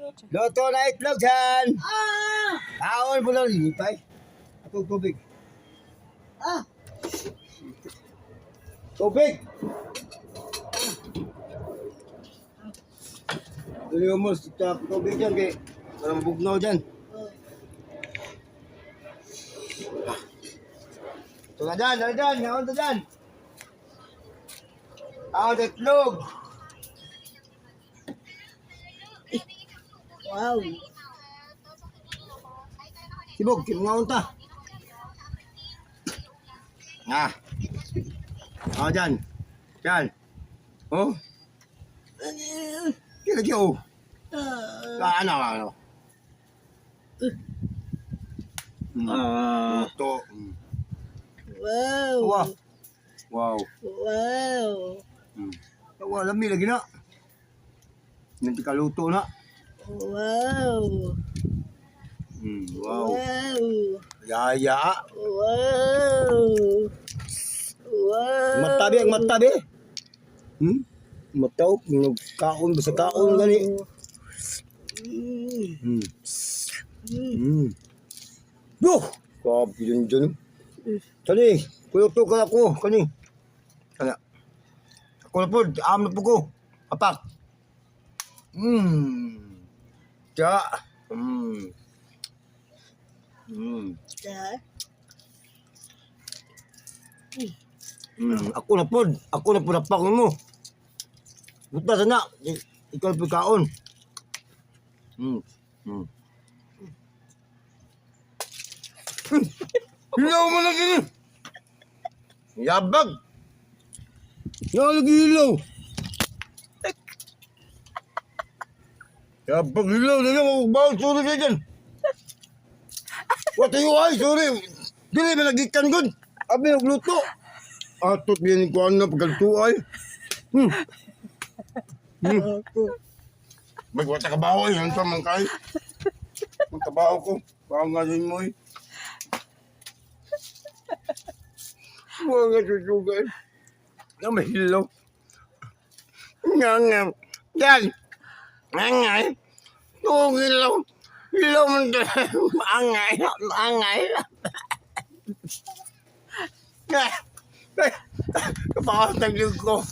Luto na itlog dyan. Kaon mo lang lipay. Atong tubig. Tubig. Dali mo sa tubig dyan kay para mabugnaw dyan. Ito na dyan, ngayon na dyan. Kaon na itlog. Wow. Sibog, kinungaon ta. Dyan. Dyan. Oh. Kira kyo. Ano. Ito. Wow. Wow. Wow. Wow. Wala mi lagi na. Nanti kaluto na. Wow. Wow. Wow. Yaya. Wow. Wow. Matabi ang matabi. Mataw, kaon sa kaon gani. Duh, kapi dyan. Kani, kuluto ka ako, kani. Kana. Ako na po, na po ko. Apak. Tiya. Ako na po napak mo. Buta sana, ikaw po kaon. Hilaw mo lagi ni. Yabag. Hilaw lagi hilaw. Yabag hilaw na lang. Bawal sorry ka dyan. What are you ay? Sorry. Dili na nagikan gud. Abi nagluto. Atot biyan ko ano pagkalto ay. Magwata ka ba ay? Yan sa mangkay. Magkabaho ko. Baka nga din mo eh. Mga susugay. Na mahilaw. Nga. Yan. Angay. Tuwag hilaw. Hilaw man ito. Angay. Kapakataglig ko.